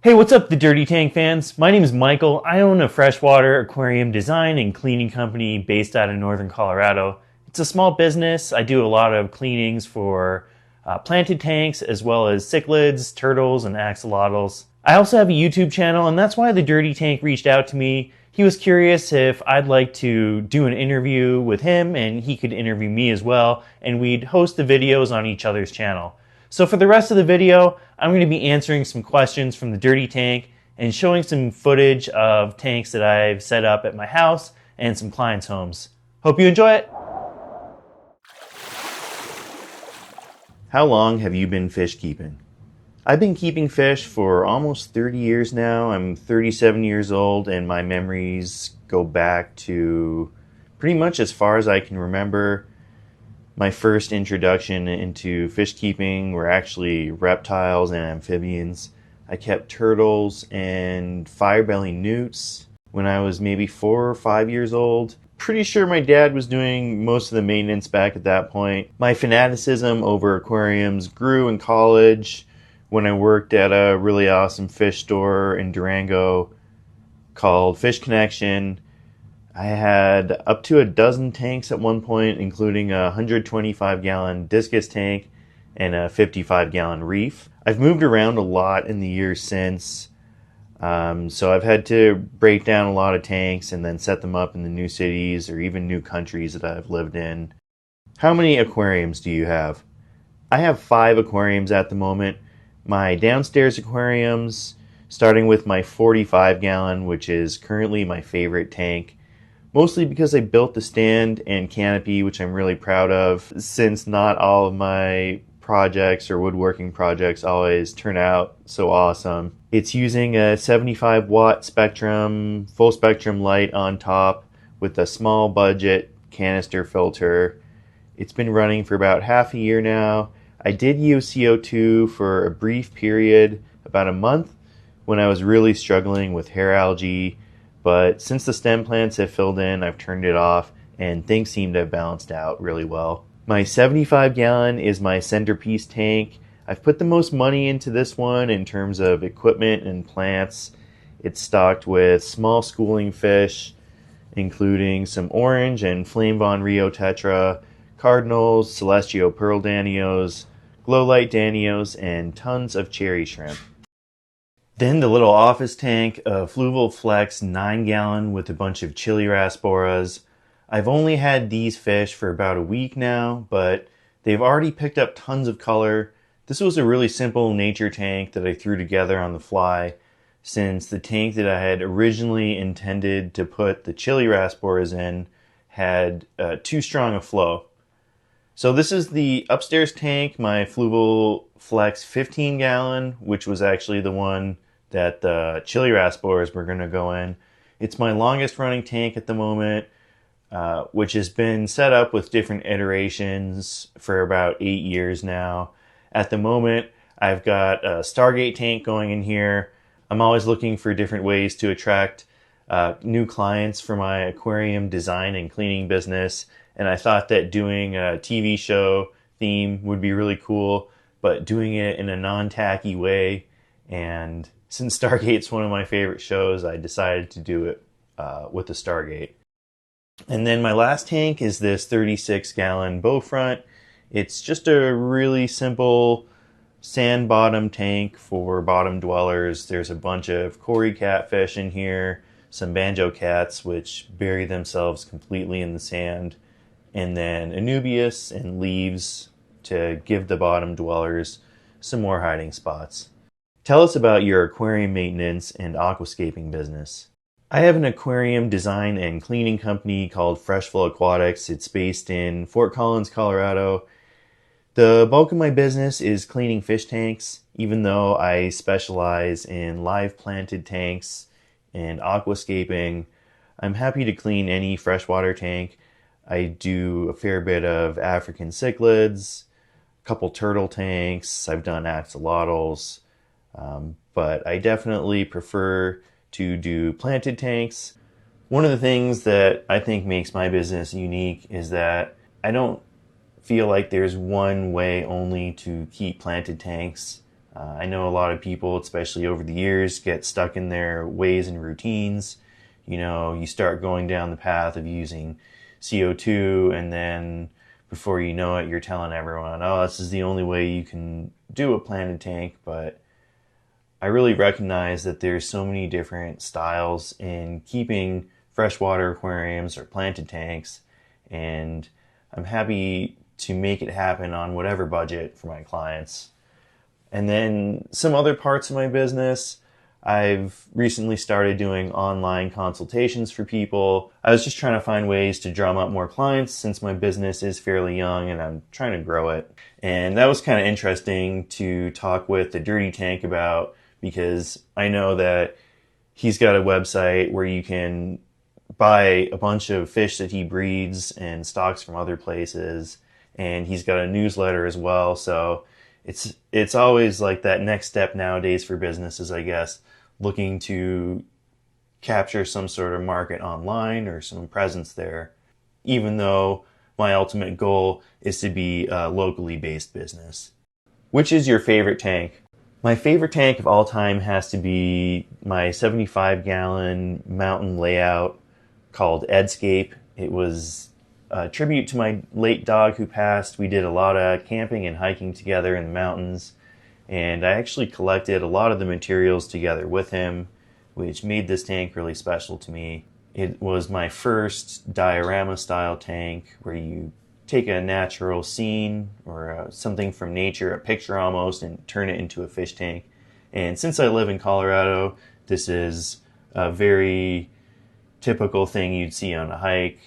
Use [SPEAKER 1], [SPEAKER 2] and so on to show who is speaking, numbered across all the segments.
[SPEAKER 1] Hey, what's up, the Dirty Tank fans? My name is Michael. I own a freshwater aquarium design and cleaning company based out of northern Colorado. It's a small business. I do a lot of cleanings for planted tanks as well as cichlids, turtles, and axolotls. I also have a YouTube channel, and that's why the Dirty Tank reached out to me. He was curious if I'd like to do an interview with him, and he could interview me as well, and we'd host the videos on each other's channel. So for the rest of the video, I'm going to be answering some questions from the Dirty Tank and showing some footage of tanks that I've set up at my house and some clients' homes. Hope you enjoy it. How long have you been fish keeping? I've been keeping fish for almost 30 years now. I'm 37 years old, and my memories go back to pretty much as far as I can remember. My first introduction into fish keeping were actually reptiles and amphibians. I kept turtles and fire-belly newts when I was maybe 4 or 5 years old. Pretty sure my dad was doing most of the maintenance back at that point. My fanaticism over aquariums grew in college when I worked at a really awesome fish store in Durango called Fish Connection. I had up to a dozen tanks at one point, including a 125-gallon discus tank and a 55-gallon reef. I've moved around a lot in the years since, so I've had to break down a lot of tanks and then set them up in the new cities or even new countries that I've lived in. How many aquariums do you have? I have 5 aquariums at the moment. My downstairs aquariums, starting with my 45-gallon, which is currently my favorite tank, mostly because I built the stand and canopy, which I'm really proud of, since not all of my projects or woodworking projects always turn out so awesome. It's using a 75-watt spectrum, full spectrum light on top with a small budget canister filter. It's been running for about half a year now. I did use CO2 for a brief period, about a month, when I was really struggling with hair algae. But since the stem plants have filled in, I've turned it off, and things seem to have balanced out really well. My 75-gallon is my centerpiece tank. I've put the most money into this one in terms of equipment and plants. It's stocked with small schooling fish, including some orange and flame von Rio tetra, cardinals, celestio pearl danios, glow light danios, and tons of cherry shrimp. Then the little office tank, a Fluval Flex 9-gallon with a bunch of chili rasboras. I've only had these fish for about a week now, but they've already picked up tons of color. This was a really simple nature tank that I threw together on the fly, since the tank that I had originally intended to put the chili rasboras in had too strong a flow. So this is the upstairs tank, my Fluval Flex 15-gallon, which was actually the one that the chili rasboras were going to go in. It's my longest running tank at the moment, which has been set up with different iterations for about 8 years now. At the moment, I've got a Stargate tank going in here. I'm always looking for different ways to attract new clients for my aquarium design and cleaning business. And I thought that doing a TV show theme would be really cool, but doing it in a non-tacky way. And since Stargate's one of my favorite shows, I decided to do it with the Stargate. And then my last tank is this 36-gallon bow front. It's just a really simple sand bottom tank for bottom dwellers. There's a bunch of Cory catfish in here, some banjo cats, which bury themselves completely in the sand, and then Anubias and leaves to give the bottom dwellers some more hiding spots. Tell us about your aquarium maintenance and aquascaping business. I have an aquarium design and cleaning company called Flow Aquatics. It's based in Fort Collins, Colorado. The bulk of my business is cleaning fish tanks, even though I specialize in live planted tanks and aquascaping. I'm happy to clean any freshwater tank. I do a fair bit of African cichlids, a couple turtle tanks. I've done axolotls, but I definitely prefer to do planted tanks. One of the things that I think makes my business unique is that I don't feel like there's one way only to keep planted tanks. I know a lot of people, especially over the years, get stuck in their ways and routines. You know, you start going down the path of using CO2, and then before you know it, you're telling everyone, oh, this is the only way you can do a planted tank. But I really recognize that there's so many different styles in keeping freshwater aquariums or planted tanks, and I'm happy to make it happen on whatever budget for my clients. And then some other parts of my business, I've recently started doing online consultations for people. I was just trying to find ways to drum up more clients since my business is fairly young and I'm trying to grow it. And that was kind of interesting to talk with the Dirty Tank about, because I know that he's got a website where you can buy a bunch of fish that he breeds and stocks from other places. And he's got a newsletter as well. So it's always like that next step nowadays for businesses, I guess, looking to capture some sort of market online or some presence there, even though my ultimate goal is to be a locally based business. Which is your favorite tank? My favorite tank of all time has to be my 75-gallon mountain layout called Edscape. It was a tribute to my late dog who passed. We did a lot of camping and hiking together in the mountains, and I actually collected a lot of the materials together with him, which made this tank really special to me. It was my first diorama style tank where you take a natural scene or something from nature, a picture almost, and turn it into a fish tank. And since I live in Colorado, this is a very typical thing you'd see on a hike.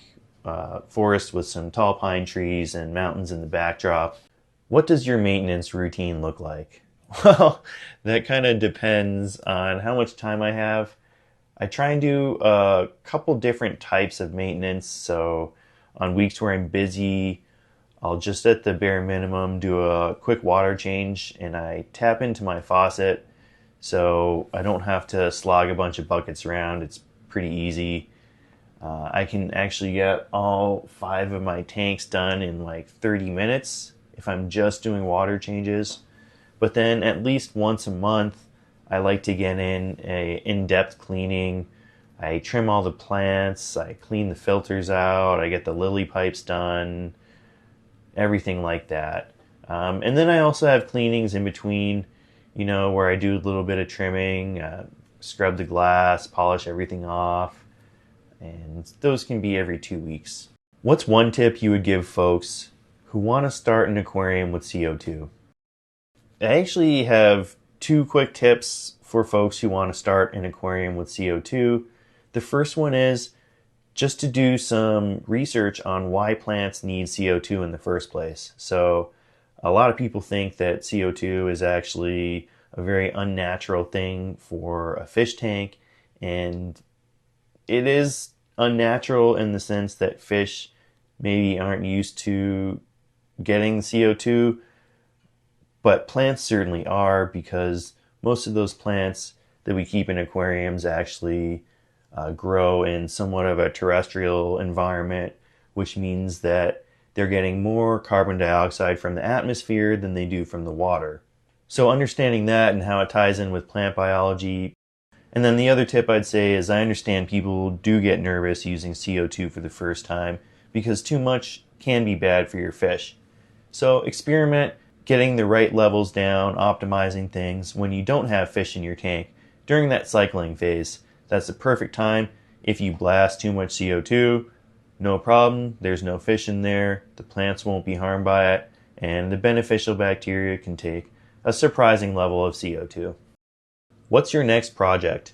[SPEAKER 1] Forest with some tall pine trees and mountains in the backdrop. What does your maintenance routine look like? Well, that kind of depends on how much time I have. I try and do a couple different types of maintenance. So on weeks where I'm busy, I'll just at the bare minimum do a quick water change, and I tap into my faucet so I don't have to slog a bunch of buckets around. It's pretty easy. I can actually get all 5 of my tanks done in like 30 minutes if I'm just doing water changes. But then at least once a month, I like to get in a in-depth cleaning. I trim all the plants, I clean the filters out, I get the lily pipes done, everything like that. And then I also have cleanings in between, you know, where I do a little bit of trimming, scrub the glass, polish everything off. And those can be every 2 weeks. What's one tip you would give folks who want to start an aquarium with CO2? I actually have 2 quick tips for folks who want to start an aquarium with CO2. The first one is just to do some research on why plants need CO2 in the first place. So a lot of people think that CO2 is actually a very unnatural thing for a fish tank, and it is unnatural in the sense that fish maybe aren't used to getting CO2, but plants certainly are, because most of those plants that we keep in aquariums actually grow in somewhat of a terrestrial environment, which means that they're getting more carbon dioxide from the atmosphere than they do from the water. So understanding that and how it ties in with plant biology. And then the other tip I'd say is I understand people do get nervous using CO2 for the first time because too much can be bad for your fish. So experiment getting the right levels down, optimizing things when you don't have fish in your tank during that cycling phase. That's the perfect time. If you blast too much CO2, no problem, there's no fish in there, the plants won't be harmed by it, and the beneficial bacteria can take a surprising level of CO2. What's your next project?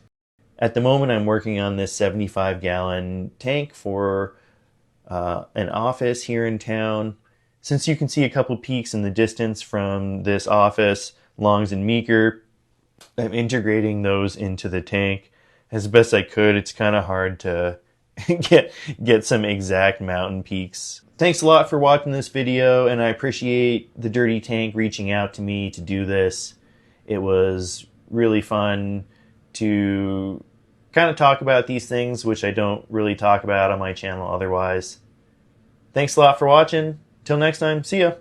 [SPEAKER 1] At the moment, I'm working on this 75-gallon tank for an office here in town. Since you can see a couple peaks in the distance from this office, Longs and Meeker, I'm integrating those into the tank as best I could. It's kind of hard to get some exact mountain peaks. Thanks a lot for watching this video, and I appreciate the Dirty Tank reaching out to me to do this. It was really fun to kind of talk about these things, which I don't really talk about on my channel otherwise. Thanks a lot for watching. Till next time, see ya.